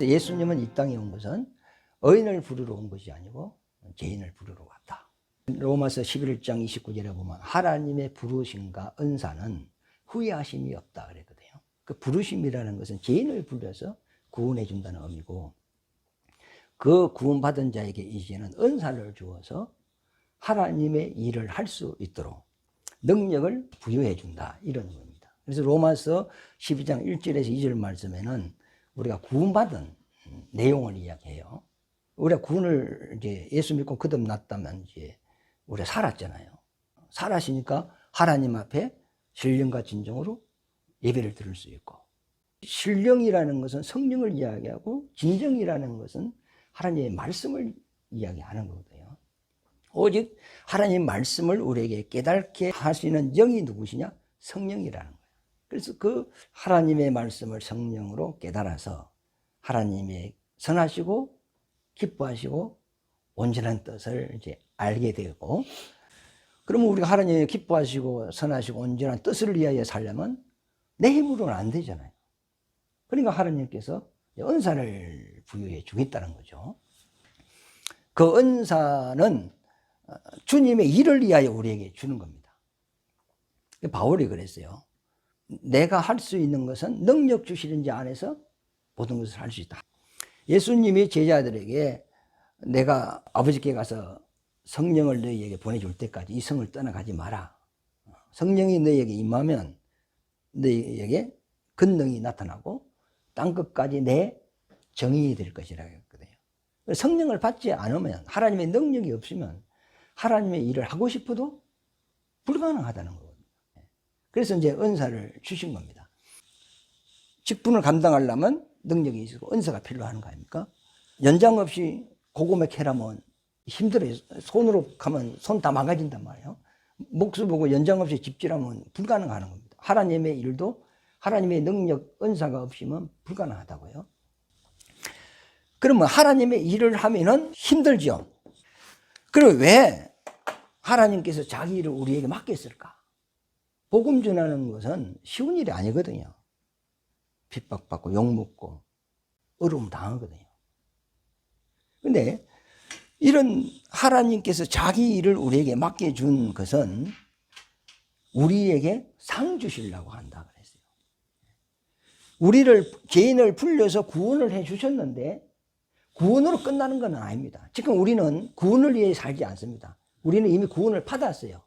예수님은 이 땅에 온 것은 의인을 부르러 온 것이 아니고 죄인을 부르러 왔다. 로마서 11장 29절에 보면 하나님의 부르심과 은사는 후회하심이 없다 그랬거든요. 그 부르심이라는 것은 죄인을 불러서 구원해 준다는 의미고, 그 구원받은 자에게 이제는 은사를 주어서 하나님의 일을 할 수 있도록 능력을 부여해 준다, 이런 겁니다. 그래서 로마서 12장 1절에서 2절 말씀에는 우리가 구원받은 내용을 이야기해요. 우리가 구원을 이제 예수 믿고 거듭났다면 이제 우리가 살았잖아요. 살았으니까 하나님 앞에 신령과 진정으로 예배를 드릴 수 있고, 신령이라는 것은 성령을 이야기하고 진정이라는 것은 하나님의 말씀을 이야기하는 거거든요. 오직 하나님의 말씀을 우리에게 깨닫게 하시는 영이 누구시냐? 성령이라는 거예요. 그래서 그 하나님의 말씀을 성령으로 깨달아서 하나님의 선하시고 기뻐하시고 온전한 뜻을 이제 알게 되고, 그러면 우리가 하나님의 기뻐하시고 선하시고 온전한 뜻을 위하여 살려면 내 힘으로는 안 되잖아요. 그러니까 하나님께서 은사를 부여해 주겠다는 거죠. 그 은사는 주님의 일을 위하여 우리에게 주는 겁니다. 바울이 그랬어요. 내가 할 수 있는 것은 능력 주시는 자 안에서 모든 것을 할 수 있다. 예수님이 제자들에게 내가 아버지께 가서 성령을 너희에게 보내줄 때까지 이 성을 떠나가지 마라. 성령이 너희에게 임하면 너희에게 권능이 나타나고 땅끝까지 내 정인이 될 것이라고 했거든요. 성령을 받지 않으면, 하나님의 능력이 없으면 하나님의 일을 하고 싶어도 불가능하다는 거거든요. 그래서 이제 은사를 주신 겁니다. 직분을 감당하려면 능력이 있고 은사가 필요한 거 아닙니까? 연장 없이 고구마 캐라면 힘들어요. 손으로 가면 손 다 망가진단 말이에요. 목수 보고 연장 없이 집질하면 불가능한 겁니다. 하나님의 일도 하나님의 능력, 은사가 없으면 불가능하다고요. 그러면 하나님의 일을 하면은 힘들죠. 그럼 왜 하나님께서 자기 일을 우리에게 맡겼을까? 복음 전하는 것은 쉬운 일이 아니거든요. 핍박받고 욕먹고 어려움 당하거든요. 근데 이런 하나님께서 자기 일을 우리에게 맡겨준 것은 우리에게 상 주시려고 한다 그랬어요. 우리를, 죄인을 불려서 구원을 해 주셨는데 구원으로 끝나는 건 아닙니다. 지금 우리는 구원을 위해 살지 않습니다. 우리는 이미 구원을 받았어요.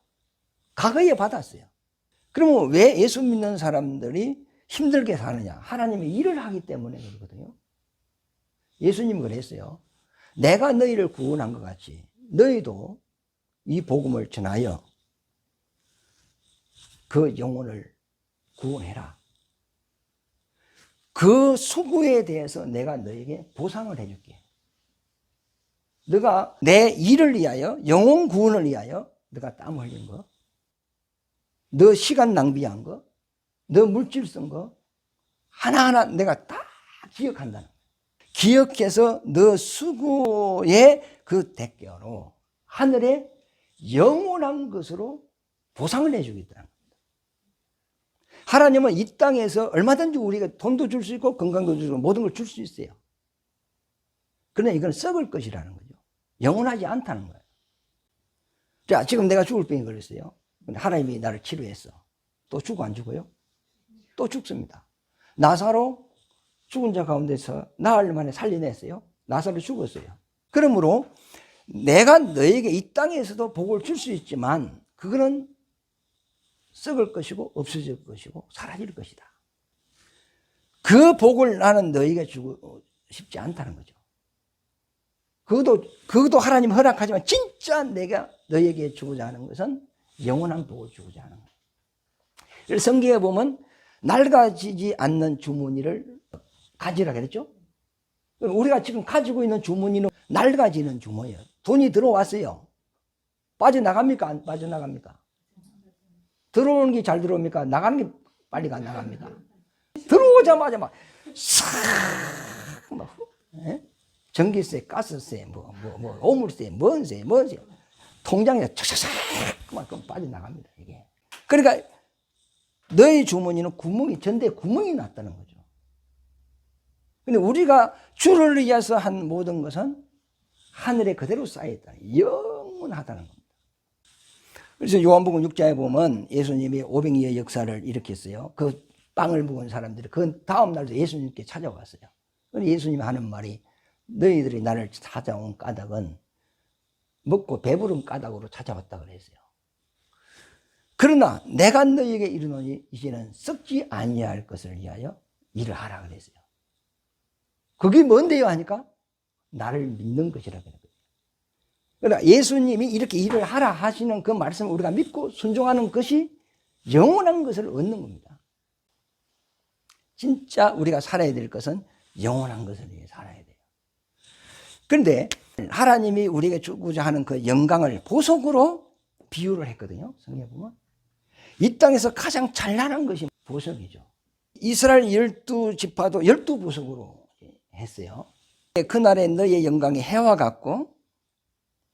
과거에 받았어요. 그러면 왜 예수 믿는 사람들이 힘들게 사느냐? 하나님의 일을 하기 때문에 그러거든요. 예수님은 그랬어요. 내가 너희를 구원한 것 같이 너희도 이 복음을 전하여 그 영혼을 구원해라. 그 수고에 대해서 내가 너에게 보상을 해줄게. 너가 내 일을 위하여, 영혼 구원을 위하여 너가 땀 흘린 거, 너 시간 낭비한 거, 너 물질 쓴 거 하나하나 내가 다 기억한다는 거야. 기억해서 너 수고의 그 대가로 하늘에 영원한 것으로 보상을 해주겠다는 겁니다. 하나님은 이 땅에서 얼마든지 우리가 돈도 줄 수 있고 건강도 주고 모든 걸 줄 수 있어요. 그러나 이건 썩을 것이라는 거죠. 영원하지 않다는 거예요. 자, 지금 내가 죽을 병이 걸렸어요. 근데 하나님이 나를 치료했어. 또 죽어 안 죽어요? 또 죽습니다. 나사로 죽은 자 가운데서 나흘 만에 살려냈어요. 나사로 죽었어요. 그러므로 내가 너에게 이 땅에서도 복을 줄 수 있지만 그거는 썩을 것이고 없어질 것이고 사라질 것이다. 그 복을 나는 너에게 주고 싶지 않다는 거죠. 그것도 하나님 허락하지만 진짜 내가 너에게 주고자 하는 것은 영원한 복을 주고자 하는 거예요. 그래서 성경에 보면 낡아지지 않는 주머니를 가지라 그랬죠? 우리가 지금 가지고 있는 주머니는 낡아지는 주머니예요. 돈이 들어왔어요. 빠져나갑니까? 안 빠져나갑니까? 들어오는 게 잘 들어옵니까? 나가는 게 빨리 안 나갑니다. 들어오자마자 막 싹 막 전기세, 가스세, 오물세, 뭔세, 통장에 촥촥촥 막 빠져나갑니다. 이게. 그러니까 너의 주머니는 구멍이, 전대에 구멍이 났다는 거죠. 근데 우리가 주를 위해서 한 모든 것은 하늘에 그대로 쌓여있다. 영원하다는 겁니다. 그래서 요한복음 6장에 보면 예수님이 500년의 역사를 일으켰어요. 그 빵을 먹은 사람들이 그 다음 날도 예수님께 찾아왔어요. 그래서 예수님이 하는 말이 너희들이 나를 찾아온 까닭은 먹고 배부른 까닭으로 찾아왔다 그랬어요. 그러나 내가 너희에게 이르노니 이제는 썩지 아니할 것을 위하여 일을 하라 그랬어요. 그게 뭔데요 하니까 나를 믿는 것이라 그래요. 그러니까 예수님이 이렇게 일을 하라 하시는 그 말씀을 우리가 믿고 순종하는 것이 영원한 것을 얻는 겁니다. 진짜 우리가 살아야 될 것은 영원한 것을 위해 살아야 돼요. 그런데 하나님이 우리에게 주고자 하는 그 영광을 보석으로 비유를 했거든요. 성경에 보면 이 땅에서 가장 찬란한 것이 보석이죠. 이스라엘 12지파도 12보석으로 했어요. 그날에 너의 영광이 해와 같고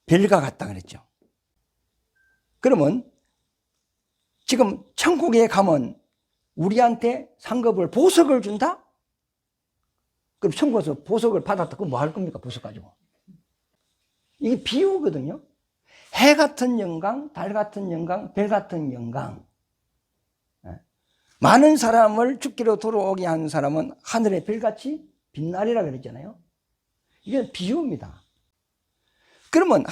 별과 같다 그랬죠. 그러면 지금 천국에 가면 우리한테 상급을 보석을 준다? 그럼 천국에서 보석을 받았다. 그럼 뭐 할 겁니까? 보석 가지고. 이게 비유거든요. 해 같은 영광, 달 같은 영광, 별 같은 영광. 많은 사람을 죽기로 돌아오게 한 사람은 하늘의 별같이 빛나리라 그랬잖아요. 이게 비유입니다. 그러면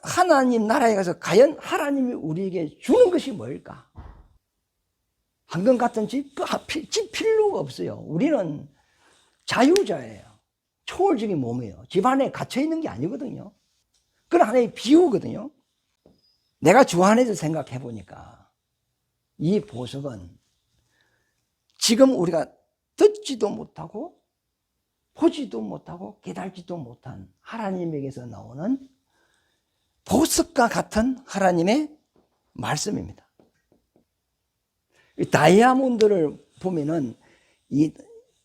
하나님 나라에 가서 과연 하나님이 우리에게 주는 것이 뭘까? 황금 같은 집? 집 필요가 없어요. 우리는 자유자예요. 초월적인 몸이에요. 집 안에 갇혀있는 게 아니거든요. 그건 하나의 비유거든요. 내가 주 안에서 생각해 보니까 이 보석은 지금 우리가 듣지도 못하고 보지도 못하고 깨달지도 못한 하나님에게서 나오는 보석과 같은 하나님의 말씀입니다. 다이아몬드를 보면은 이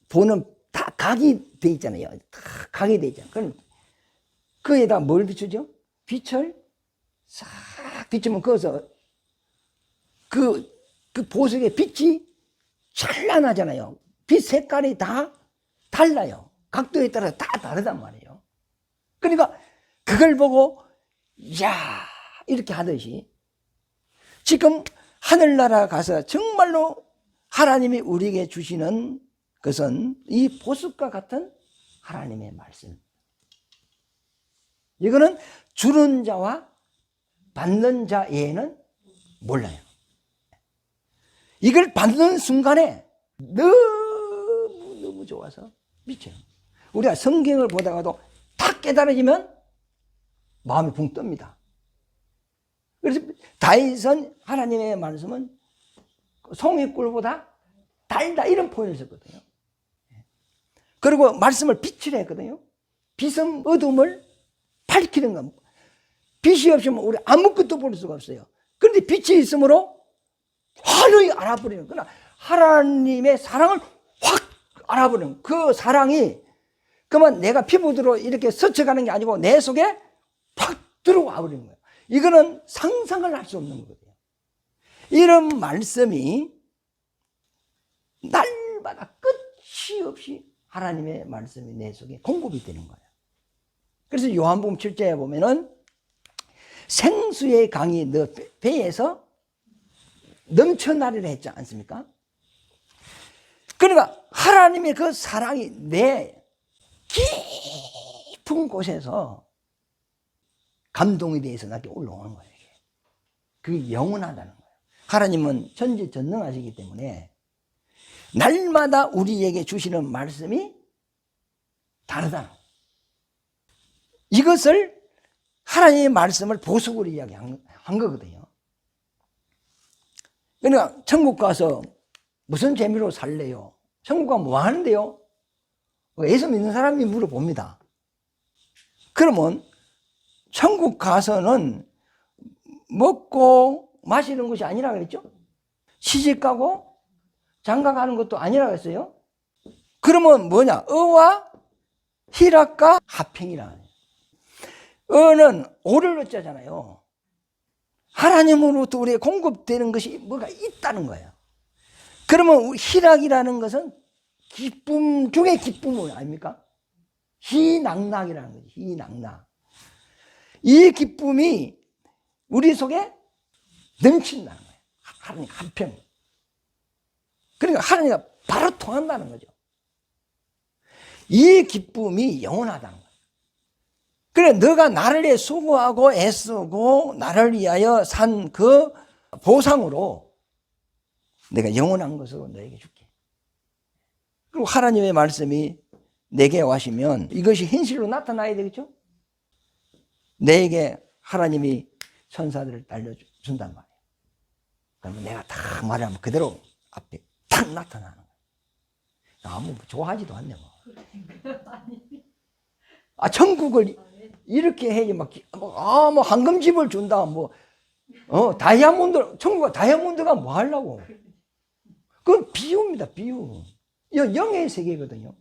보는 다 각이 돼 있잖아요. 다 각이 돼 있잖아요. 그럼 그에다 뭘 비추죠? 빛을 싹 비추면 거기서 그 보석의 빛이 찬란하잖아요. 빛 색깔이 다 달라요. 각도에 따라 다 다르단 말이에요. 그러니까 그걸 보고 야 이렇게 하듯이 지금 하늘나라 가서 정말로 하나님이 우리에게 주시는 것은 이 보석과 같은 하나님의 말씀. 이거는 주는 자와 받는 자 외에는 몰라요. 이걸 받는 순간에 너무 좋아서 미쳐요. 우리가 성경을 보다가도 딱 깨달아지면 마음이 붕 뜹니다. 그래서 다윗은 하나님의 말씀은 송이꿀보다 달다 이런 표현을 썼거든요. 그리고 말씀을 빛이라 했거든요. 빛은 어둠을 밝히는 것. 빛이 없으면 우리 아무것도 볼 수가 없어요. 그런데 빛이 있으므로 환히 알아버리는 거나 하나님의 사랑을 확 알아버리는 그 사랑이 그러면 내가 피부대로 이렇게 스쳐가는 게 아니고 내 속에 확 들어와 버리는 거예요. 이거는 상상을 할 수 없는 거거든요. 이런 말씀이 날마다 끝이 없이 하나님의 말씀이 내 속에 공급이 되는 거예요. 그래서 요한복음 7장에 보면은 생수의 강이 너 배에서 넘쳐나리라 했지 않습니까? 그러니까 하나님의 그 사랑이 내 깊은 곳에서 감동에 대해서 나게 올라오는 거예요. 그게 영원하다는 거예요. 하나님은 전지전능하시기 때문에 날마다 우리에게 주시는 말씀이 다르다. 이것을 하나님의 말씀을 보석으로 이야기한 거거든요. 그러니까 천국 가서 무슨 재미로 살래요? 천국 가면 뭐 하는데요? 예수 믿는 사람이 물어봅니다. 그러면 천국 가서는 먹고 마시는 것이 아니라 그랬죠? 시집가고 장가가는 것도 아니라 그랬어요? 그러면 뭐냐? 어와 희락과 화평이라. 어는 오를 어쩌잖아요. 하나님으로부터 우리에게 공급되는 것이 뭐가 있다는 거예요. 그러면 희락이라는 것은 기쁨 중에 기쁨을 아닙니까? 희낙낙이라는 거지. 희낙낙. 이 기쁨이 우리 속에 넘친다는 거예요. 하나님 한평. 그러니까 하나님과 바로 통한다는 거죠. 이 기쁨이 영원하다는 거예요. 그래, 너가 나를 위해 수고하고 애쓰고 나를 위하여 산 그 보상으로 내가 영원한 것으로 너에게 줄게. 그리고 하나님의 말씀이 내게 와시면 이것이 현실로 나타나야 되겠죠? 내게 하나님이 천사들을 날려준단 말이에요. 그러면 내가 딱 말하면 그대로 앞에 탁 나타나는 거예요. 아무 좋아하지도 않네 뭐. 아, 천국을 이렇게 해야지 뭐 황금집을 준다 다이아몬드, 천국가 다이아몬드가 뭐 하려고? 그건 비유입니다, 비유. 영의 세계거든요.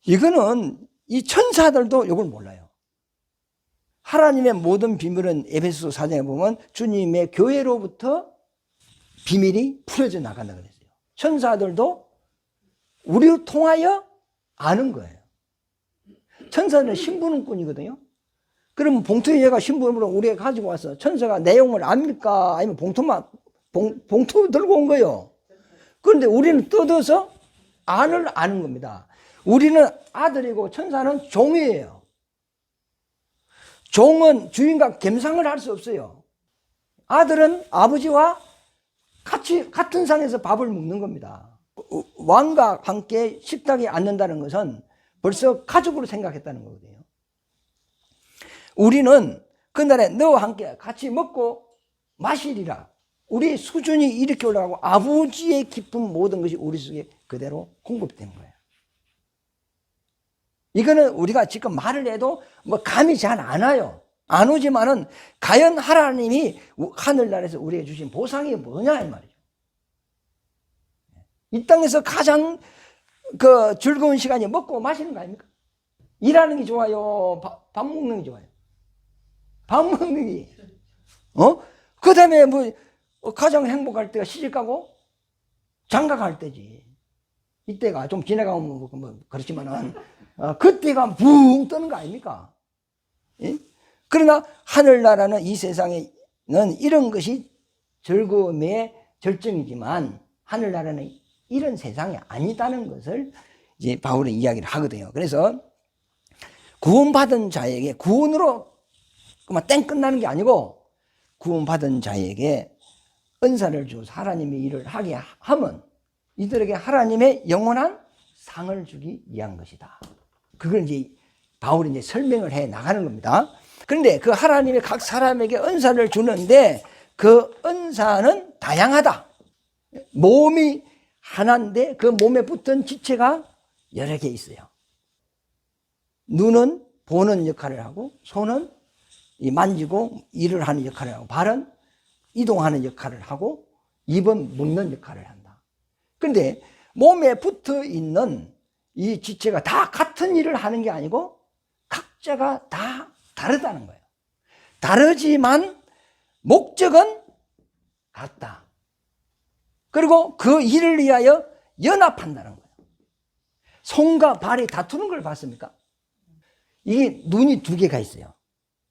이거는 이 천사들도 이걸 몰라요. 하나님의 모든 비밀은 에베소 4장에 보면 주님의 교회로부터 비밀이 풀어져 나간다고 그랬어요. 천사들도 우리를 통하여 아는 거예요. 천사는 신부름꾼이거든요. 그러면 봉투에가 신부름으로 우리가 가지고 와서 천사가 내용을 압니까? 아니면 봉투 들고 온 거예요. 그런데 우리는 뜯어서 아는 겁니다. 우리는 아들이고 천사는 종이에요. 종은 주인과 겸상을 할 수 없어요. 아들은 아버지와 같은 상에서 밥을 먹는 겁니다. 왕과 함께 식탁에 앉는다는 것은 벌써 가족으로 생각했다는 거거든요. 우리는 그날에 너와 함께 같이 먹고 마시리라. 우리 수준이 이렇게 올라가고 아버지의 기쁨 모든 것이 우리 속에 그대로 공급되는 거예요. 이거는 우리가 지금 말을 해도 감이 잘 안 와요. 안 오지만은 과연 하나님이 하늘나라에서 우리에게 주신 보상이 뭐냐 이 말이죠. 이 땅에서 가장 즐거운 시간이 먹고 마시는 거 아닙니까? 일하는 게 좋아요? 밥 먹는 게 좋아요? 밥 먹는 게. 그 다음에 가장 행복할 때가 시집가고 장가 갈 때지. 이때가 좀 지나가면 그렇지만은 그때가 붕 뜨는 거 아닙니까? 예? 그러나 하늘나라는 이 세상에는 이런 것이 즐거움의 절정이지만 하늘나라는 이런 세상이 아니다는 것을 이제 바울은 이야기를 하거든요. 그래서 구원받은 자에게 구원으로 그만 땡 끝나는 게 아니고 구원받은 자에게 은사를 주어서 하나님의 일을 하게 하면 이들에게 하나님의 영원한 상을 주기 위한 것이다. 그걸 이제 바울이 이제 설명을 해 나가는 겁니다. 그런데 그 하나님의 각 사람에게 은사를 주는데 그 은사는 다양하다. 몸이 하나인데 그 몸에 붙은 지체가 여러 개 있어요. 눈은 보는 역할을 하고, 손은 만지고 일을 하는 역할을 하고, 발은 이동하는 역할을 하고, 입은 먹는 역할을 한다. 그런데 몸에 붙어 있는 이 지체가 다 같은 일을 하는 게 아니고 각자가 다 다르다는 거예요. 다르지만 목적은 같다. 그리고 그 일을 위하여 연합한다는 거예요. 손과 발이 다투는 걸 봤습니까? 이게 눈이 두 개가 있어요.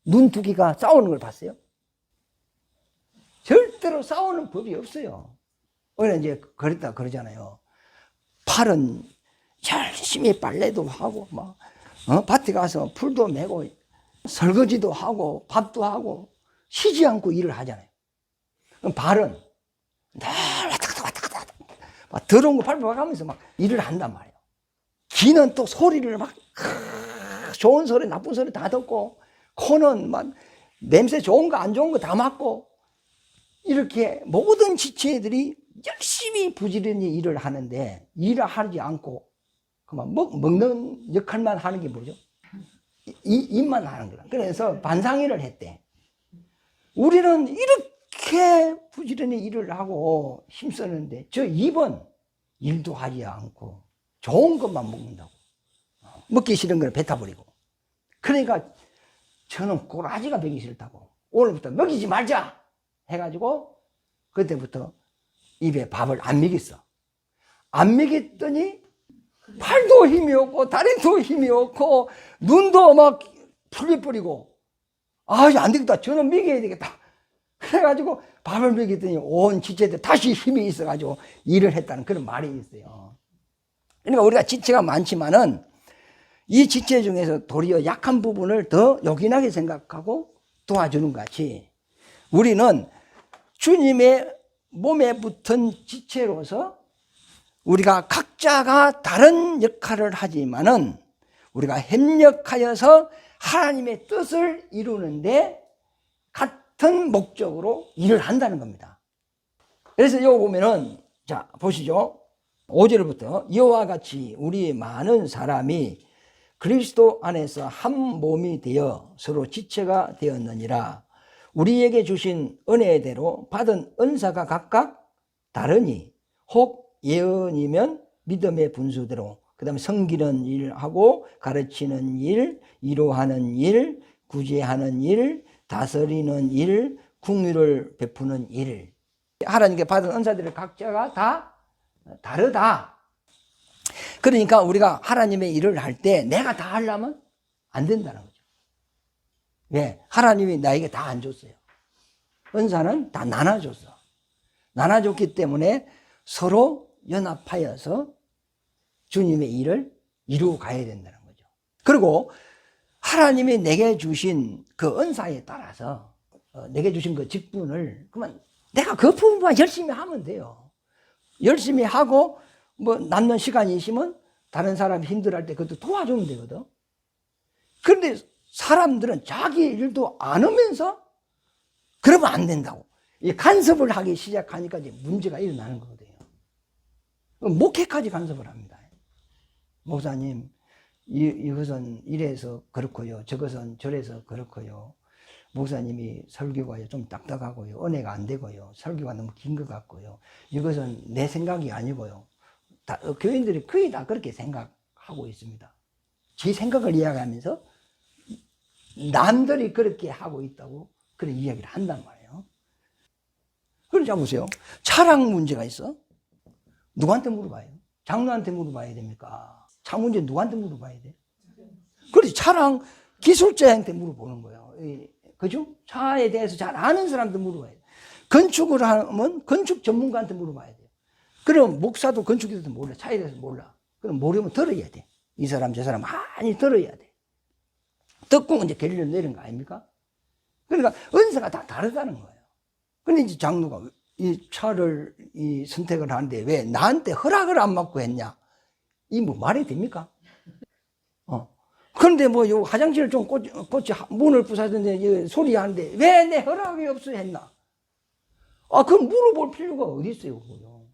눈 두 개가 싸우는 걸 봤어요? 절대로 싸우는 법이 없어요. 오늘 이제 그러잖아요. 팔은 열심히 빨래도 하고 밭에 가서 풀도 메고 설거지도 하고 밥도 하고 쉬지 않고 일을 하잖아요. 그럼 발은 늘 왔다 갔다 더러운 거 밟아가면서 일을 한단 말이에요. 귀는 또 소리를 좋은 소리 나쁜 소리 다 듣고, 코는 냄새 좋은 거 안 좋은 거 다 맡고, 이렇게 모든 지체들이 열심히 부지런히 일을 하는데 일을 하지 않고 그만 먹는 역할만 하는 게 뭐죠? 입만 하는 거야. 그래서 반상회를 했대. 우리는 이렇게 부지런히 일을 하고 힘쓰는데 저 입은 일도 하지 않고 좋은 것만 먹는다고. 먹기 싫은 걸 뱉어버리고. 그러니까 저는 꼬라지가 배기 싫다고. 오늘부터 먹이지 말자 해가지고 그때부터 입에 밥을 안 먹였어. 안 먹였더니 팔도 힘이 없고 다리도 힘이 없고 눈도 막 풀려버리고 안 되겠다. 저는 먹여야 되겠다. 그래가지고 밥을 먹였더니 온 지체들 다시 힘이 있어가지고 일을 했다는 그런 말이 있어요. 그러니까 우리가 지체가 많지만은 이 지체 중에서 도리어 약한 부분을 더 요긴하게 생각하고 도와주는 것 같이 우리는 주님의 몸에 붙은 지체로서 우리가 각자가 다른 역할을 하지만은 우리가 협력하여서 하나님의 뜻을 이루는데 같은 목적으로 일을 한다는 겁니다. 그래서 이거 보면은 자 보시죠. 5절부터 이와 같이 우리 많은 사람이 그리스도 안에서 한 몸이 되어 서로 지체가 되었느니라. 우리에게 주신 은혜대로 받은 은사가 각각 다르니 혹 예언이면 믿음의 분수대로 그 다음에 섬기는 일하고 가르치는 일, 위로하는 일, 구제하는 일, 다스리는 일, 긍휼을 베푸는 일. 하나님께 받은 은사들을 각자가 다 다르다. 그러니까 우리가 하나님의 일을 할 때 내가 다 하려면 안 된다는 거죠. 왜? 하나님이 나에게 다 안 줬어요. 은사는 다 나눠줬어. 나눠줬기 때문에 서로 연합하여서 주님의 일을 이루어 가야 된다는 거죠. 그리고 하나님이 내게 주신 그 은사에 따라서 내게 주신 그 직분을 그러면 내가 그 부분만 열심히 하면 돼요. 열심히 하고 뭐 남는 시간이 있으면 다른 사람이 힘들어할 때 그것도 도와주면 되거든. 그런데 사람들은 자기 일도 안 하면서 그러면 안 된다고. 이 간섭을 하기 시작하니까 이제 문제가 일어나는 거거든요. 목회까지 간섭을 합니다. 목사님, 이것은 이래서 그렇고요. 저것은 저래서 그렇고요. 목사님이 설교가 좀 딱딱하고요. 은혜가 안 되고요. 설교가 너무 긴 것 같고요. 이것은 내 생각이 아니고요. 교인들이 거의 다 그렇게 생각하고 있습니다. 제 생각을 이야기하면서 남들이 그렇게 하고 있다고 그런 이야기를 한단 말이에요. 그러자 보세요. 차량 문제가 있어? 누구한테 물어봐요? 장로한테 물어봐야 됩니까? 차 문제 누구한테 물어봐야 돼? 그렇지. 차량 기술자한테 물어보는 거예요. 그죠? 차에 대해서 잘 아는 사람한테 물어봐야 돼. 건축을 하면 건축 전문가한테 물어봐야 돼요. 그럼 목사도 건축에 대해서 몰라. 차에 대해서 몰라. 그럼 모르면 들어야 돼. 이 사람 저 사람 많이 들어야 돼. 듣고 이제 결론을 내린 거 아닙니까? 그러니까 은사가 다 다르다는 거예요. 근데 이제 장로가 이 차를 선택을 하는데 왜 나한테 허락을 안 받고 했냐? 이 뭐 말이 됩니까? 그런데 뭐 요 화장실을 좀 꽂지 문을 부사던데 소리 하는데 왜 내 허락이 없어 했나? 그럼 물어볼 필요가 어디 있어요, 그거요.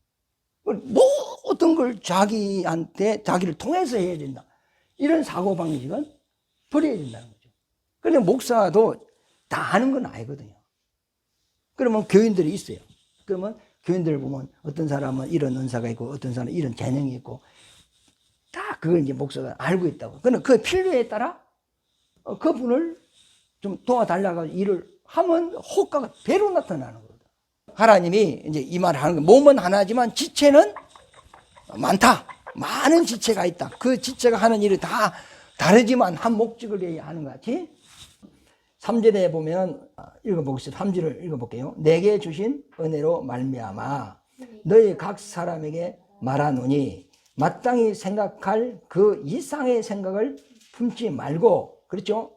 모든 걸 자기를 통해서 해야 된다. 이런 사고방식은 버려야 된다는 거죠. 그런데 목사도 다 아는 건 아니거든요. 그러면 교인들이 있어요. 그러면 교인들을 보면 어떤 사람은 이런 은사가 있고 어떤 사람은 이런 재능이 있고 다 그걸 이제 목사가 알고 있다고. 그러면 그 필요에 따라 그분을 좀 도와달라고 일을 하면 효과가 배로 나타나는 거거든. 하나님이 이제 이 말을 하는 거예요. 몸은 하나지만 지체는 많다. 많은 지체가 있다. 그 지체가 하는 일이 다 다르지만 한 목적을 위해 하는 것 같이. 3절에 보면 읽어보겠습니다. 3절을 읽어볼게요. 내게 주신 은혜로 말미암아 너희 각 사람에게 말하노니 마땅히 생각할 그 이상의 생각을 품지 말고, 그렇죠?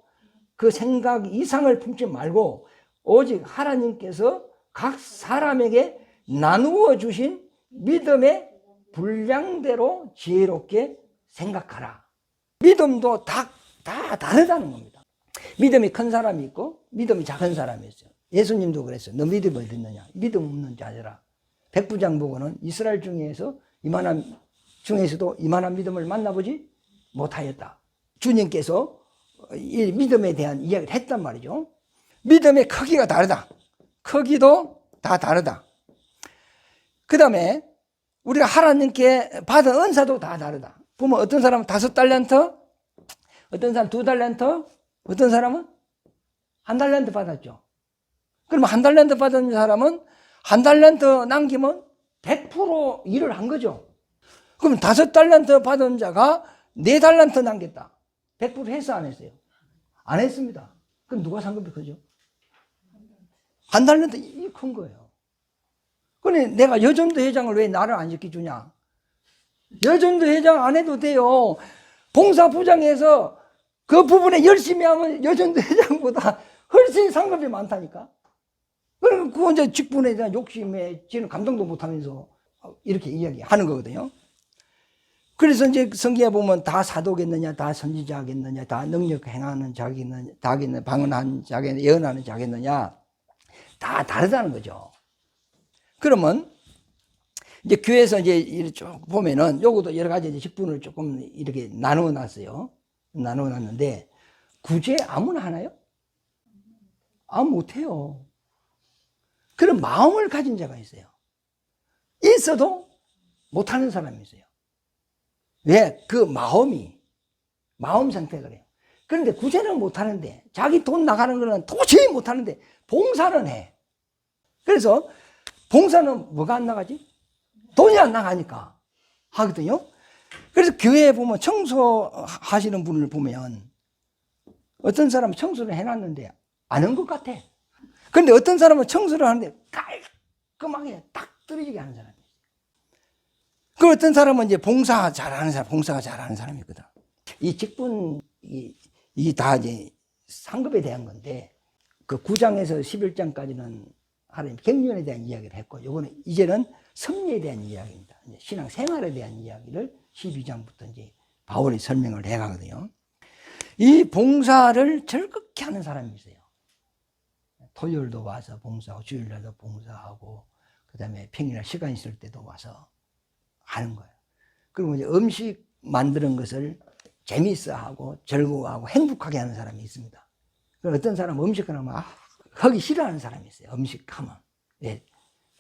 그 생각 이상을 품지 말고 오직 하나님께서 각 사람에게 나누어 주신 믿음의 분량대로 지혜롭게 생각하라. 믿음도 다 다르다는 겁니다. 믿음이 큰 사람이 있고 믿음이 작은 사람이 있어요. 예수님도 그랬어요. 너 믿음이 어디 있느냐? 믿음 없는 자들아. 백부장보고는 이스라엘 중에서도 이만한 믿음을 만나보지 못하였다. 주님께서 이 믿음에 대한 이야기를 했단 말이죠. 믿음의 크기가 다르다. 크기도 다 다르다. 그 다음에 우리가 하나님께 받은 은사도 다 다르다. 보면 어떤 사람은 5달란트, 어떤 사람은 2달란트, 어떤 사람은 1달란트 받았죠. 그러면 1달란트 받은 사람은 1달란트 남기면 100% 일을 한 거죠. 그럼 5달란트 받은 자가 4달란트 남겼다. 100% 했어, 안 했어요? 안 했습니다. 그럼 누가 상급이 크죠? 1달란트, 이게 큰 거예요. 그래, 내가 여전도 회장을 왜 나를 안 시켜주냐? 여전도 회장 안 해도 돼요. 봉사부장에서 그 부분에 열심히 하면 여전도 회장보다 훨씬 상급이 많다니까? 그럼 그건 이제 직분에 대한 욕심에 지는 감동도 못 하면서 이렇게 이야기하는 거거든요. 그래서 이제 성경에 보면 다 사도겠느냐, 다 선지자겠느냐, 다 능력 행하는 자겠느냐, 다겠느냐, 방언하는 자겠느냐, 예언하는 자겠느냐, 다 다르다는 거죠. 그러면 이제 교회에서 이제 쭉 보면은 요것도 여러 가지 이제 직분을 조금 이렇게 나누어 놨어요. 나누어 놨는데 구제 아무나 하나요? 아무 못해요. 그런 마음을 가진 자가 있어요. 있어도 못하는 사람이 있어요. 왜? 그 마음 상태가 해요. 그런데 구제는 못하는데, 자기 돈 나가는 거는 도저히 못하는데, 봉사는 해. 그래서, 봉사는 뭐가 안 나가지? 돈이 안 나가니까 하거든요. 그래서 교회에 보면 청소하시는 분을 보면, 어떤 사람은 청소를 해놨는데, 안 한 것 같아. 그런데 어떤 사람은 청소를 하는데, 깔끔하게 딱 떨어지게 하는 사람이 있어요. 그 어떤 사람은 이제 봉사가 잘하는 사람이거든. 이 직분, 이 다 이제 상급에 대한 건데, 그 9장에서 11장까지는 하나님 경륜에 대한 이야기를 했고, 요거는 이제는 섭리에 대한 이야기입니다. 신앙 생활에 대한 이야기를 12장부터 이제 바울이 설명을 해가거든요. 이 봉사를 즐겁게 하는 사람이 있어요. 토요일도 와서 봉사하고, 주일날도 봉사하고, 그 다음에 평일날 시간 있을 때도 와서 하는 거예요. 그리고 이제 음식 만드는 것을 재미있어하고 즐거워하고 행복하게 하는 사람이 있습니다. 어떤 사람은 음식을 하면 하기 싫어하는 사람이 있어요. 음식하면. 예.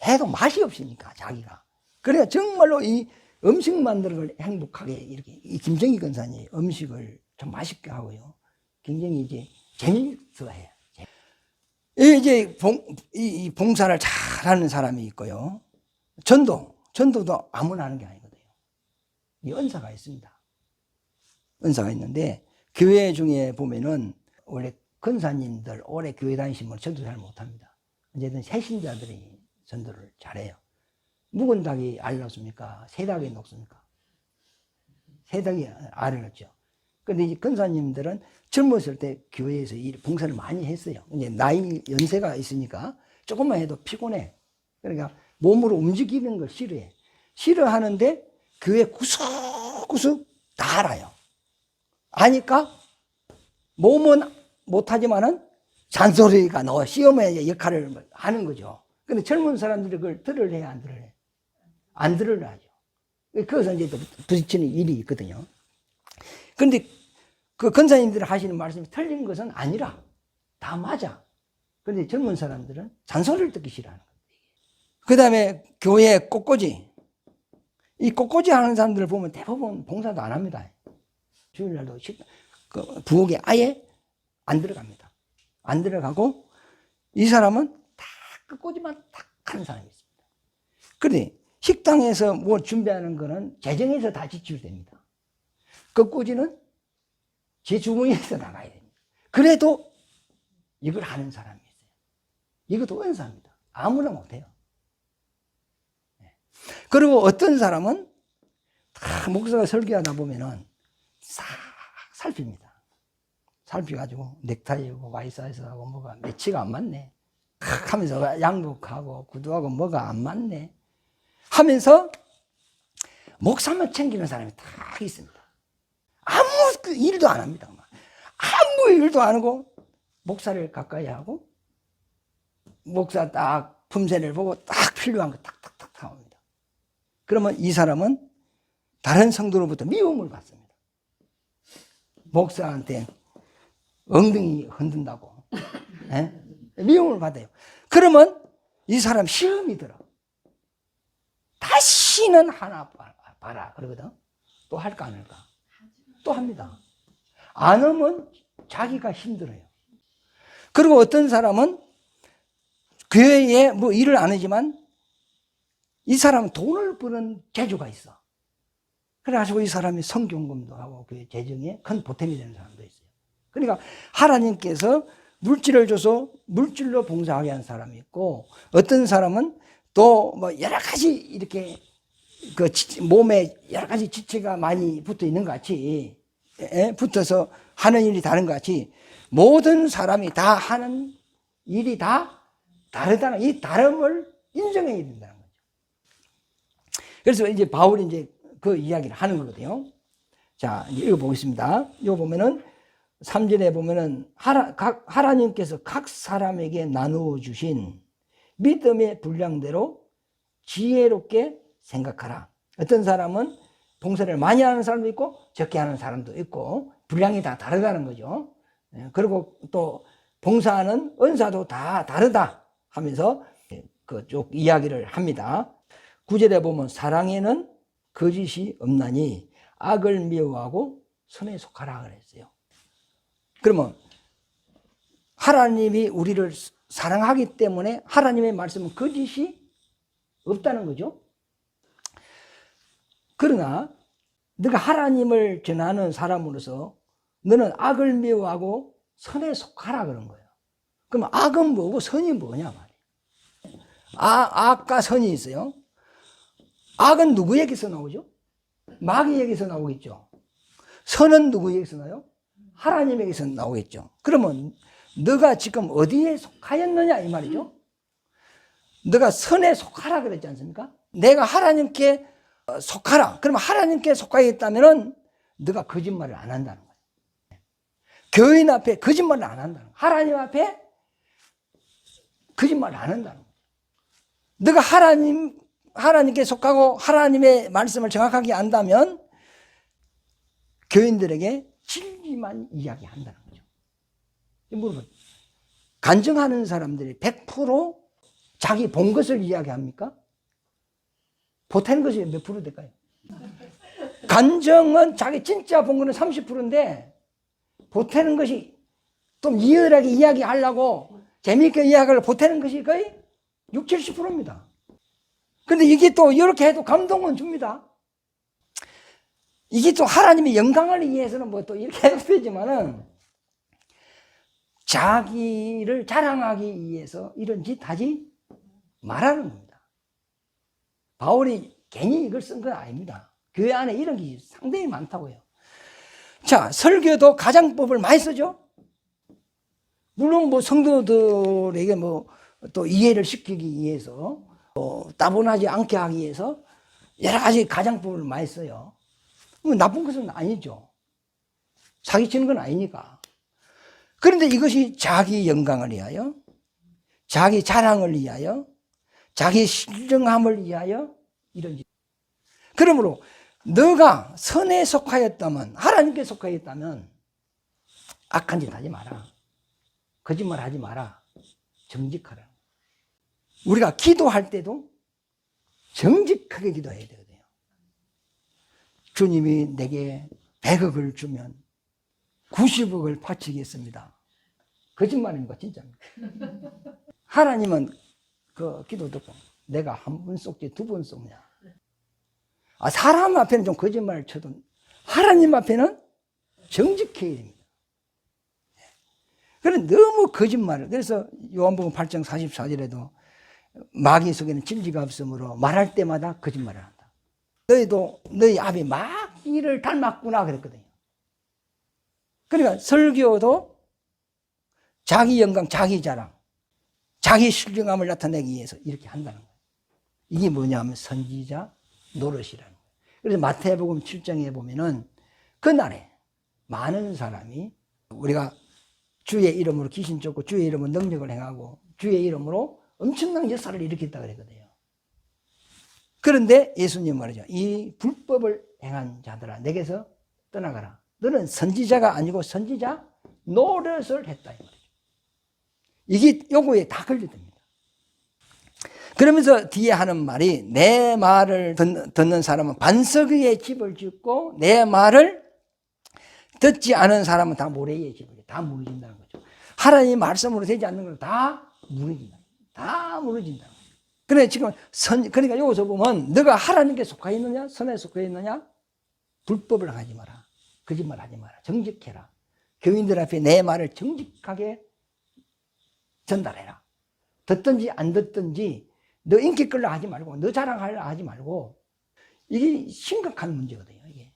해도 맛이 없으니까 자기가. 그래야 정말로 이 음식 만드는 걸 행복하게 이렇게 이 김정희 권사님 음식을 좀 맛있게 하고요. 굉장히 이제 재미있어 해요. 이제 이 봉사를 잘하는 사람이 있고요. 전도도 아무나 하는 게 아니거든요. 이 은사가 있습니다. 은사가 있는데, 교회 중에 보면은, 원래 권사님들 오래 교회 다니시면 전도 잘 못합니다. 어쨌든 새신자들이 전도를 잘해요. 묵은 닭이 알을 낳습니까? 새 닭이 녹습니까? 새 닭이 알을 낳죠. 그런데 이 권사님들은 젊었을 때 교회에서 봉사를 많이 했어요. 이제 나이 연세가 있으니까 조금만 해도 피곤해. 그러니까 몸으로 움직이는 걸 싫어해. 싫어하는데 교회 구석구석 다 알아요. 아니까 몸은 못하지만은 잔소리가 나와. 시험의 역할을 하는 거죠. 근데 젊은 사람들이 그걸 들으려 안 들으려? 안 들으려 하죠. 그래서 이제 또 부딪히는 일이 있거든요. 근데 그 권사님들이 하시는 말씀이 틀린 것은 아니라 다 맞아. 그런데 젊은 사람들은 잔소리를 듣기 싫어하는 거예요. 그 다음에 교회 꽃꽂이. 이 꽃꽂이 하는 사람들을 보면 대부분 봉사도 안 합니다. 주일날도 그 부엌에 아예 안 들어갑니다. 안 들어가고 이 사람은 다 꽃꽂이만 딱 하는 사람이 있습니다. 그런데 식당에서 뭐 준비하는 거는 재정에서 다 지출됩니다. 꽃꽂이는 제 주머니에서 나가야 됩니다. 그래도 이걸 하는 사람이 있어요. 이것도 은사입니다. 아무나 못해요. 그리고 어떤 사람은 다 목사가 설교하다 보면은 싹 살핍니다. 살피가지고 넥타이하고 와이사이스하고 뭐가 매치가 안 맞네 하면서 양복하고 구두하고 뭐가 안 맞네 하면서 목사만 챙기는 사람이 딱 있습니다. 아무 일도 안 합니다. 아무 일도 안 하고 목사를 가까이 하고 목사 딱 품새를 보고 딱 필요한 거 탁탁탁 나옵니다. 그러면 이 사람은 다른 성도로부터 미움을 받습니다. 목사한테 엉덩이 흔든다고 미움을 받아요. 그러면 이 사람 시험이 들어. 다시는 하나 봐라 그러거든. 또 할까 안 할까? 또 합니다. 안 하면 자기가 힘들어요. 그리고 어떤 사람은 교회에 뭐 일을 안 하지만 이 사람은 돈을 버는 재주가 있어. 그래가지고 이 사람이 성경금도 하고 그 재정에 큰 보탬이 되는 사람도 있어요. 그러니까 하나님께서 물질을 줘서 물질로 봉사하게 한 사람이 있고, 어떤 사람은 또 뭐 여러 가지 이렇게 그 몸에 여러 가지 지체가 많이 붙어 있는 것 같이, 붙어서 하는 일이 다른 것 같이, 모든 사람이 다 하는 일이 다 다르다는, 이 다름을 인정해야 된다는 거죠. 그래서 이제 바울이 이제 그 이야기를 하는 거거든요. 자, 이제 읽어보겠습니다. 이거 보면은 3절에 보면은 하나님께서 각 사람에게 나누어 주신 믿음의 분량대로 지혜롭게 생각하라. 어떤 사람은 봉사를 많이 하는 사람도 있고 적게 하는 사람도 있고 분량이 다 다르다는 거죠. 그리고 또 봉사하는 은사도 다 다르다 하면서 그쪽 이야기를 합니다. 9절에 보면 사랑에는 거짓이 없나니 악을 미워하고 선에 속하라 그랬어요. 그러면 하나님이 우리를 사랑하기 때문에 하나님의 말씀은 거짓이 없다는 거죠. 그러나 너가 하나님을 전하는 사람으로서 너는 악을 미워하고 선에 속하라 그런 거예요. 그럼 악은 뭐고 선이 뭐냐 말이에요. 악과 선이 있어요. 악은 누구에게서 나오죠? 마귀에게서 나오겠죠. 선은 누구에게서 나요? 하나님에게서 나오겠죠. 그러면 너가 지금 어디에 속하였느냐 이 말이죠. 너가 선에 속하라 그랬지 않습니까? 내가 하나님께 속하라. 그러면 하나님께 속하겠다면 너가 거짓말을 안 한다는 거예요. 교인 앞에 거짓말을 안 한다는 거예요. 하나님 앞에 거짓말을 안 한다는 거예요. 너가 하나님께 속하고 하나님의 말씀을 정확하게 안다면 교인들에게 진리만 이야기한다는 거죠. 물어봐요. 간증하는 사람들이 100% 자기 본 것을 이야기합니까? 보태는 것이 몇 프로 될까요? 간증은 자기 진짜 본 거는 30%인데 보태는 것이 좀 리얼하게 이야기하려고 재미있게 이야기를 보태는 것이 거의 60, 70%입니다. 근데 이게 또 이렇게 해도 감동은 줍니다. 이게 또 하나님의 영광을 위해서는 뭐 또 이렇게 해도 되지만은 자기를 자랑하기 위해서 이런 짓 하지 말라는 겁니다. 바울이 괜히 이걸 쓴 건 아닙니다. 교회 안에 이런 게 상당히 많다고요. 자, 설교도 가장법을 많이 쓰죠. 물론 뭐 성도들에게 뭐 또 이해를 시키기 위해서 따분하지 않게 하기 위해서 여러 가지 가장법을 많이 써요. 뭐 나쁜 것은 아니죠. 사기치는 건 아니니까. 그런데 이것이 자기 영광을 위하여, 자기 자랑을 위하여, 자기 신령함을 위하여 이런 짓. 그러므로 너가 선에 속하였다면, 하나님께 속하였다면 악한 짓 하지 마라. 거짓말 하지 마라. 정직하라. 우리가 기도할 때도 정직하게 기도해야 되거든요. 주님이 내게 100억을 주면 90억을 바치겠습니다. 거짓말입니까? 진짜입니까? 하나님은 그 기도 듣고 내가 한 번 속지 두 번 속냐. 사람 앞에는 좀 거짓말을 쳐도 하나님 앞에는 정직해야 됩니다. 그런데 너무 거짓말을, 그래서 요한복음 8장 44절에도 마귀 속에는 진리가 없으므로 말할 때마다 거짓말을 한다. 너희도 너희 아비 마귀를 닮았구나 그랬거든요. 그러니까 설교도 자기 영광, 자기 자랑, 자기 신령함을 나타내기 위해서 이렇게 한다는 거예요. 이게 뭐냐면 선지자 노릇이라는 거예요. 그래서 마태복음 7장에 보면은 그날에 많은 사람이 우리가 주의 이름으로 귀신 쫓고 주의 이름으로 능력을 행하고 주의 이름으로 엄청난 역사를 일으켰다 그랬거든요. 그런데 예수님 말이죠. 이 불법을 행한 자들아 내게서 떠나가라. 너는 선지자가 아니고 선지자 노릇을 했다 이 말이죠. 이게 요거에 다 걸려듭니다. 그러면서 뒤에 하는 말이 내 말을 듣는 사람은 반석 위에 집을 짓고 내 말을 듣지 않은 사람은 다 모래 위에 집을 짓고 다 무너진다는 거죠. 하나님의 말씀으로 되지 않는 걸 다 무너진다. 다 무너진다. 그래 지금 그러니까 여기서 보면 너가 하나님께 속하여 있느냐 선에 속하여 있느냐 불법을 하지 마라. 거짓말 하지 마라. 정직해라. 교인들 앞에 내 말을 정직하게 전달해라. 듣든지 안 듣든지 너 인기 끌려 하지 말고 너 자랑하려 하지 말고 이게 심각한 문제거든요. 이게.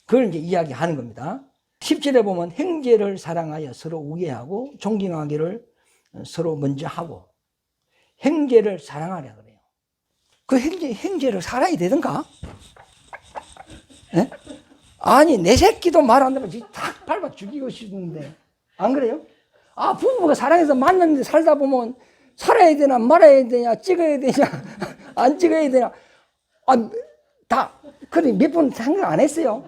그걸 이제 이야기하는 겁니다. 10절에 보면 형제를 사랑하여 서로 우애하고 존경하기를 서로 먼저 하고 형제를 사랑하려 그래요. 그 형제를 살아야 되던가? 네? 아니 내 새끼도 말 안 들으면 탁 밟아 죽이고 싶은데 안 그래요? 아 부부가 사랑해서 만났는데 살다 보면 살아야 되나 말아야 되냐 찍어야 되냐 안 찍어야 되냐 다 그래 몇 번 생각 안 했어요?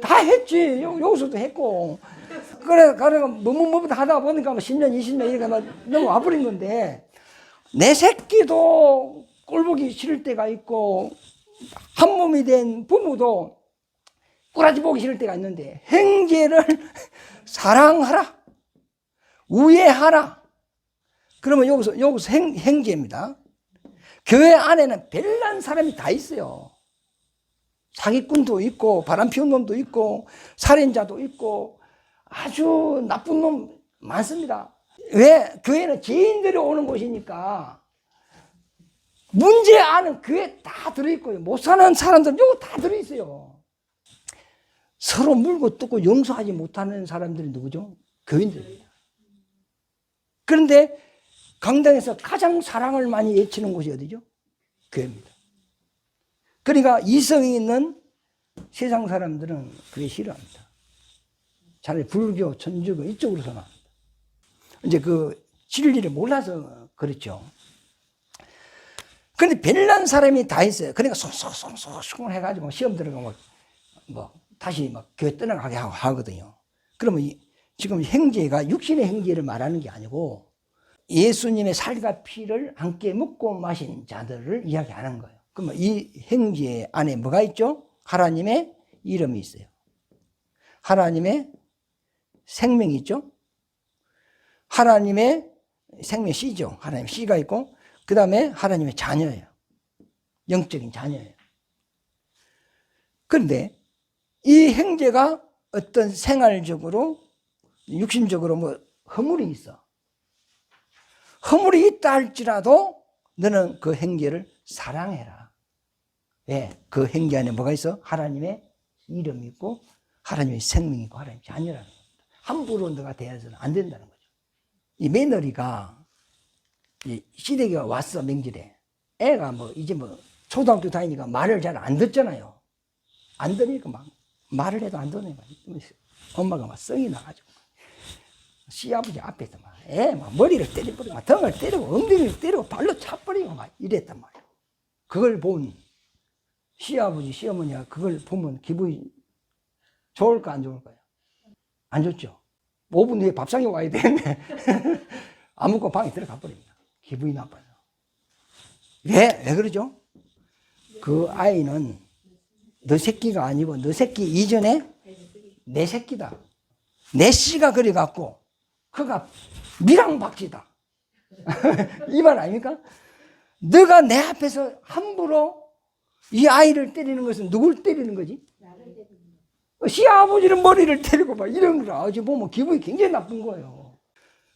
다 했지. 여기서도 했고 그래가 뭐뭐 하다 보니까 10년 20년 이렇게 너무 와버린 건데 내 새끼도 꼴보기 싫을 때가 있고 한 몸이 된 부모도 꾸라지 보기 싫을 때가 있는데 형제를 사랑하라 우애하라. 그러면 여기서 형제입니다. 교회 안에는 별난 사람이 다 있어요. 사기꾼도 있고 바람 피운 놈도 있고 살인자도 있고 아주 나쁜 놈 많습니다. 왜? 교회는 죄인들이 오는 곳이니까 문제 안은 교회에 다 들어있고요. 못 사는 사람들은 요거 다 들어있어요. 서로 물고 뜯고 용서하지 못하는 사람들이 누구죠? 교인들입니다. 그런데 강당에서 가장 사랑을 많이 외치는 곳이 어디죠? 교회입니다. 그러니까 이성이 있는 세상 사람들은 그게 싫어합니다. 차라리 불교, 천주교 이쪽으로 선호합니다. 이제 그 진리를 몰라서 그렇죠. 그런데 별난 사람이 다 있어요. 그러니까 쏙쏙쏙쏙 해가지고 시험 들어가고 다시 교회 떠나가게 하거든요. 그러면 지금 형제가 육신의 형제를 말하는 게 아니고 예수님의 살과 피를 함께 먹고 마신 자들을 이야기하는 거예요. 그러면 이 형제 안에 뭐가 있죠? 하나님의 이름이 있어요. 하나님의 생명이 있죠? 하나님의 생명 씨죠. 하나님 씨가 있고 그 다음에 하나님의 자녀예요. 영적인 자녀예요. 그런데 이 형제가 어떤 생활적으로 육신적으로 허물이 있어. 허물이 있다 할지라도 너는 그 형제를 사랑해라. 왜? 그 형제 안에 뭐가 있어? 하나님의 이름이 있고 하나님의 생명이 있고 하나님의 자녀라는 겁니다. 함부로 너가 대해서는 안 된다는 거죠. 이 며느리가 시댁에 왔어. 명절에 애가 이제 초등학교 다니니까 말을 잘 안 듣잖아요. 안 들으니까 막 말을 해도 안 듣네. 엄마가 막 성이 나가지고 시아버지 앞에서 막 머리를 때려버리고 막 등을 때리고 엉덩이를 때리고 발로 차버리고 막 이랬단 말이에요. 그걸 본 시아버지 시어머니가 그걸 보면 기분이 좋을까 안 좋을까요? 안 좋죠. 5분 후에 밥상에 와야 되는데 안 먹고 방에 들어가 버립니다. 기분이 나빠요. 왜 그러죠? 그 아이는 너 새끼가 아니고 너 새끼 이전에 내 새끼다. 내 씨가 그래갖고 그가 미랑박쥐다. 이 말 아닙니까? 너가 내 앞에서 함부로 이 아이를 때리는 것은 누굴 때리는 거지? 시아버지는 머리를 때리고 막 이런 걸 아버지 보면 기분이 굉장히 나쁜 거예요.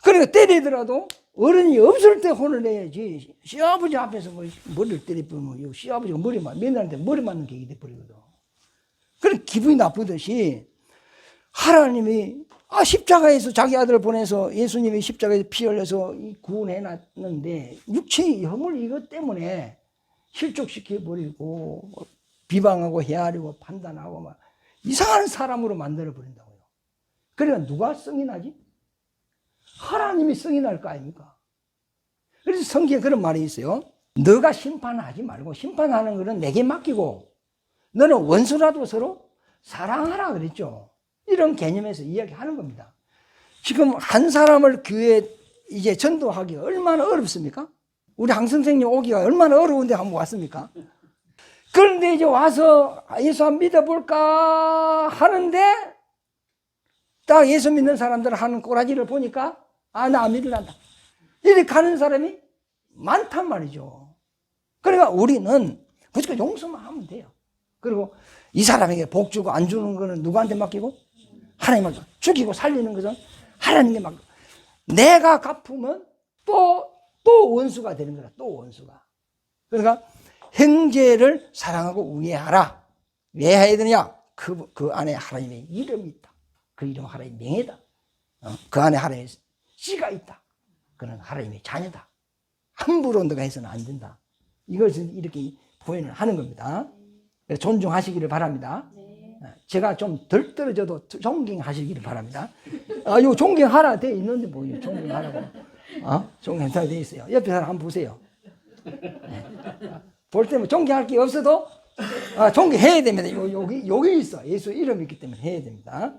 그러니까 때리더라도 어른이 없을 때 혼을 내야지. 시아버지 앞에서 머리를 때리면 시아버지가 며느리한테 머리 맞는 계획이 돼버리거든. 그런 기분이 나쁘듯이 하나님이 십자가에서 자기 아들을 보내서 예수님이 십자가에서 피 흘려서 구원해놨는데 육체의 허물 이것 때문에 실족시켜버리고 비방하고 헤아리고 판단하고 막 이상한 사람으로 만들어버린다고요. 그러니까 누가 성이 나지? 하나님이 성이 날 거 아닙니까? 그래서 성경에 그런 말이 있어요. 너가 심판하지 말고 심판하는 것은 내게 맡기고 너는 원수라도 서로 사랑하라 그랬죠. 이런 개념에서 이야기하는 겁니다. 지금 한 사람을 교회에 이제 전도하기가 얼마나 어렵습니까? 우리 강 선생님 오기가 얼마나 어려운데 한번 왔습니까? 그런데 이제 와서 예수 한번 믿어볼까 하는데 딱 예수 믿는 사람들 하는 꼬라지를 보니까 나 안 믿을란다. 이렇게 가는 사람이 많단 말이죠. 그러니까 우리는 무조건 용서만 하면 돼요. 그리고 이 사람에게 복 주고 안 주는 거는 누구한테 맡기고? 하나님한테. 죽이고 살리는 것은 하나님께 맡기고. 내가 갚으면 또 원수가 되는 거라. 또 원수가. 그러니까 형제를 사랑하고 우애하라. 왜 해야 되느냐? 그 안에 하나님의 이름이 있다. 그 이름은 하나님의 명예다. 그 안에 하나님의 씨가 있다. 그는 하나님의 자녀다. 함부로 너가 해서는 안 된다. 이것을 이렇게 표현을 하는 겁니다. 존중하시기를 바랍니다. 제가 좀 덜 떨어져도 존경하시기를 바랍니다. 이거 존경하라 돼 있는데 뭐 존경하라고. 존경하라 돼 있어요. 옆에 사람 한번 보세요. 볼 때면 존경할 게 없어도 존경해야 됩니다. 여기 있어. 예수 이름이 있기 때문에 해야 됩니다.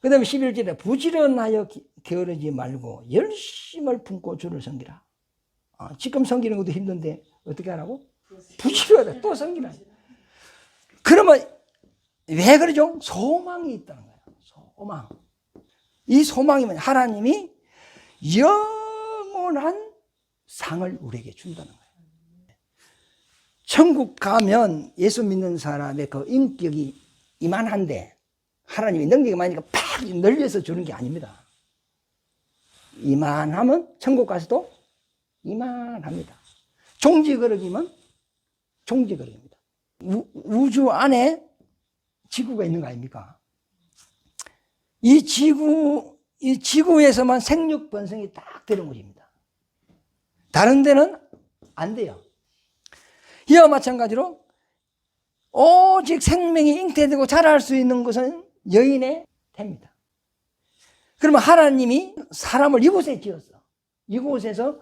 그 다음에 11절에 부지런하여 게으르지 말고 열심을 품고 주를 섬기라. 지금 섬기는 것도 힘든데 어떻게 하라고? 부지런하다. 또 섬기라. 그러면 왜 그러죠? 소망이 있다는 거예요. 소망. 이 소망이면 하나님이 영원한 상을 우리에게 준다는 거예요. 천국 가면 예수 믿는 사람의 그 인격이 이만한데 하나님이 능력이 많으니까 팍 늘려서 주는 게 아닙니다. 이만하면 천국 가서도 이만합니다. 종지거럭이면 종지거럭입니다. 우주 안에 지구가 있는 거 아닙니까? 이 지구에서만 생육 번성이 딱 되는 곳입니다. 다른 데는 안 돼요. 이와 마찬가지로 오직 생명이 잉태되고 자랄 수 있는 것은 여인의 태입니다. 그러면 하나님이 사람을 이곳에 지었어. 이곳에서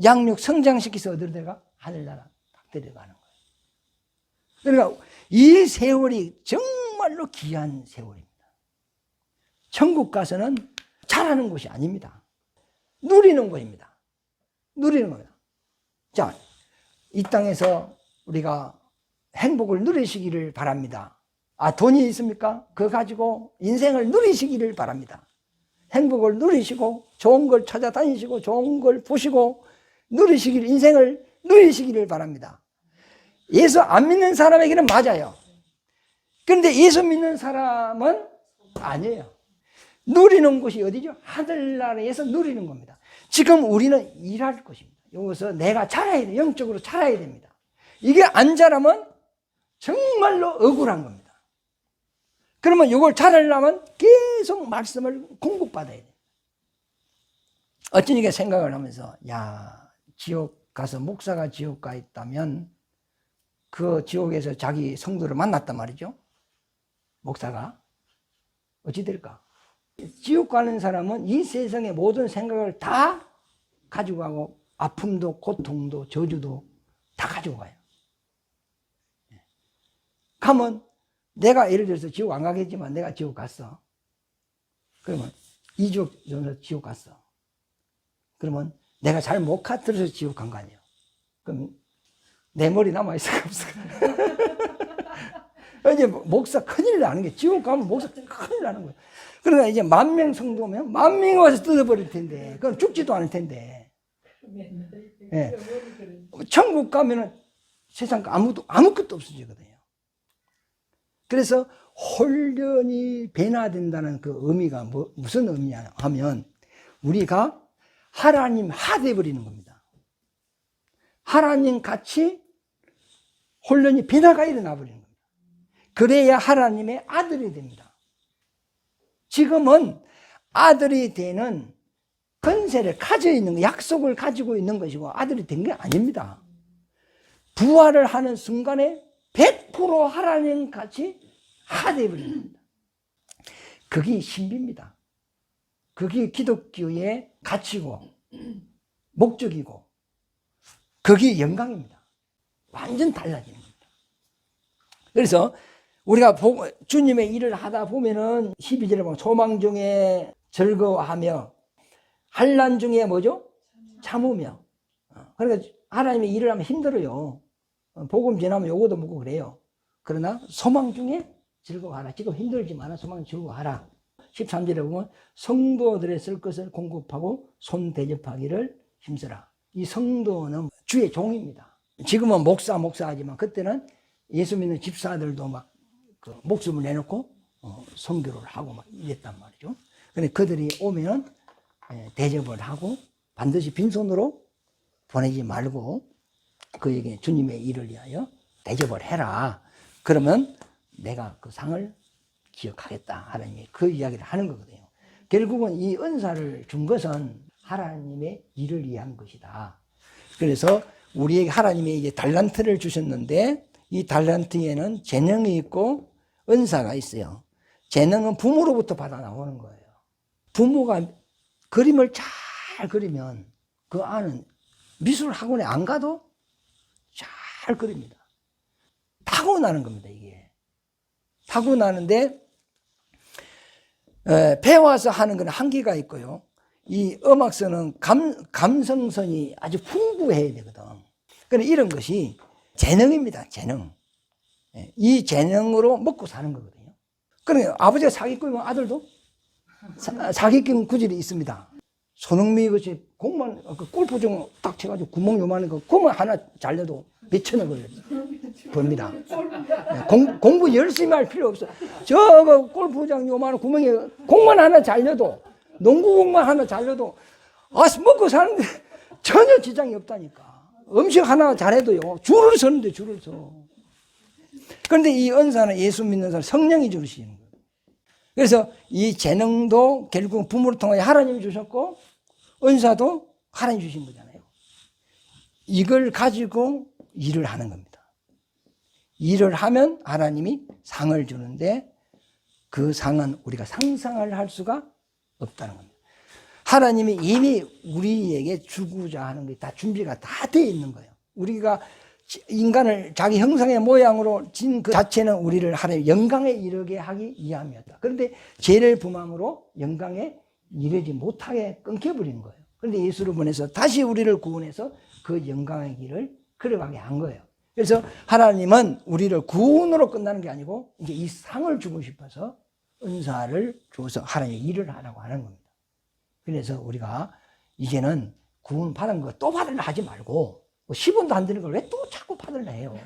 양육 성장시켜서 어디로 데려가? 하늘나라 딱 데려가는 거예요. 그러니까 이 세월이 정말로 귀한 세월입니다. 천국 가서는 자라는 곳이 아닙니다. 누리는 곳입니다. 누리는 겁니다. 자, 이 땅에서 우리가 행복을 누리시기를 바랍니다. 돈이 있습니까? 그거 가지고 인생을 누리시기를 바랍니다. 행복을 누리시고 좋은 걸 찾아다니시고 좋은 걸 보시고 인생을 누리시기를 바랍니다. 예수 안 믿는 사람에게는 맞아요. 그런데 예수 믿는 사람은 아니에요. 누리는 곳이 어디죠? 하늘나라에서 누리는 겁니다. 지금 우리는 일할 것입니다. 여기서 내가 자라야 돼. 영적으로 자라야 됩니다. 이게 안 자라면 정말로 억울한 겁니다. 그러면 이걸 자라려면 계속 말씀을 공급받아야 돼요. 어쩐 이게 생각을 하면서 지옥 가서 목사가 지옥 가 있다면 그 지옥에서 자기 성도를 만났단 말이죠. 목사가 어찌 될까? 지옥 가는 사람은 이 세상의 모든 생각을 다 가지고 가고 아픔도 고통도 저주도 다 가지고 가요. 가면 내가 예를 들어서 지옥 안 가겠지만 내가 지옥 갔어. 그러면 이주옥 전에서 지옥 갔어. 그러면 내가 잘 못 가들어서 지옥 간 거 아니에요. 그럼 내 머리 남아있을까 없을까? 이제 목사 큰일 나는 게 지옥 가면 목사 큰일 나는 거예요. 그러니까 이제 10,000명 성도면 10,000명이 와서 뜯어버릴 텐데 그럼 죽지도 않을 텐데. 네. 천국 가면은 세상 아무것도 없어지거든요. 그래서 홀련히 변화된다는 그 의미가 무슨 의미냐 하면 우리가 하나님 하돼 버리는 겁니다. 하나님 같이 홀련히 변화가 일어나 버리는 겁니다. 그래야 하나님의 아들이 됩니다. 지금은 아들이 되는 권세를 가지고 있는 거, 약속을 가지고 있는 것이고 아들이 된 게 아닙니다. 부활을 하는 순간에 100% 하나님 같이 하돼 버리는 겁니다. 그게 신비입니다. 그게 기독교의 가치고 목적이고 그게 영광입니다. 완전 달라지는 겁니다. 그래서 우리가 주님의 일을 하다 보면은 12절에 보면 소망 중에 즐거워하며 환난 중에 뭐죠? 참으며. 그러니까 하나님의 일을 하면 힘들어요. 복음 전하면 요거도 먹고 그래요. 그러나 소망 중에 즐거워하라. 지금 힘들지만 소망 즐거워하라. 13절에 보면 성도들의 쓸 것을 공급하고 손 대접하기를 힘쓰라. 이 성도는 주의 종입니다. 지금은 목사 하지만 그때는 예수 믿는 집사들도 막 그 목숨을 내놓고 선교를 하고 막 이랬단 말이죠. 근데 그들이 오면 대접을 하고 반드시 빈손으로 보내지 말고 그에게 주님의 일을 위하여 대접을 해라. 그러면 내가 그 상을 기억하겠다. 하나님이 그 이야기를 하는 거거든요. 결국은 이 은사를 준 것은 하나님의 일을 위한 것이다. 그래서 우리에게 하나님이 이제 달란트를 주셨는데 이 달란트에는 재능이 있고 은사가 있어요. 재능은 부모로부터 받아 나오는 거예요. 부모가 그림을 잘 그리면 그 아는 미술 학원에 안 가도 잘 그립니다. 타고나는 겁니다, 이게. 타고나는데 배워서 하는 건 한계가 있고요. 이 음악선은 감성선이 아주 풍부해야 되거든. 그런데 이런 것이 재능입니다, 재능. 이 재능으로 먹고 사는 거거든요. 그러니까 아버지가 사기꾼이면 아들도 사기꾼 구질이 있습니다. 손흥민이 그치 공만 골프장 딱 쳐가지고 구멍 요만한 거 공만 하나 잘려도 몇천억을 법니다. 공부 열심히 할 필요 없어. 저거 골프장 요만한 구멍에 공만 하나 잘려도 농구공만 하나 잘려도 먹고 사는데 전혀 지장이 없다니까. 음식 하나 잘해도요 줄을 서는데 줄을 서. 그런데 이 은사는 예수 믿는 사람 성령이 주시는 거예요. 그래서 이 재능도 결국 부모를 통해 하나님이 주셨고 은사도 하나님이 주신 거잖아요. 이걸 가지고 일을 하는 겁니다. 일을 하면 하나님이 상을 주는데 그 상은 우리가 상상을 할 수가 없다는 겁니다. 하나님이 이미 우리에게 주고자 하는 게 다 준비가 다 되어 있는 거예요. 우리가 인간을 자기 형상의 모양으로 진 그 자체는 우리를 하나님 영광에 이르게 하기 위함이었다. 그런데 죄를 범함으로 영광에 이르지 못하게 끊겨버린 거예요. 그런데 예수를 보내서 다시 우리를 구원해서 그 영광의 길을 걸어가게 한 거예요. 그래서 하나님은 우리를 구원으로 끝나는 게 아니고 이제 이 상을 주고 싶어서 은사를 주어서 하나님의 일을 하라고 하는 겁니다. 그래서 우리가 이제는 구원 받은 거 또 받으려 하지 말고 10원도 안 되는 걸 왜 또 자꾸 받으려 해요.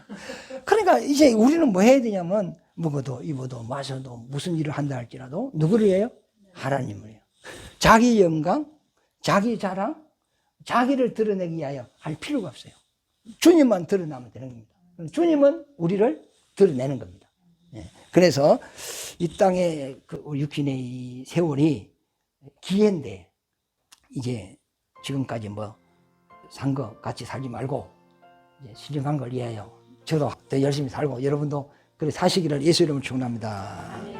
그러니까 이제 우리는 뭐 해야 되냐면 먹어도 입어도 마셔도 무슨 일을 한다 할지라도 누구를 해요? 하나님을 해요. 자기 영광, 자기 자랑, 자기를 드러내기 위하여 할 필요가 없어요. 주님만 드러나면 되는 겁니다. 주님은 우리를 드러내는 겁니다. 그래서 이 땅에 그 육신의 이 세월이 기회인데 이제 지금까지 뭐 산 거 같이 살지 말고 이제 신령한 걸 위하여 저도 더 열심히 살고 여러분도 그래 사시기를 예수 이름으로 축원합니다.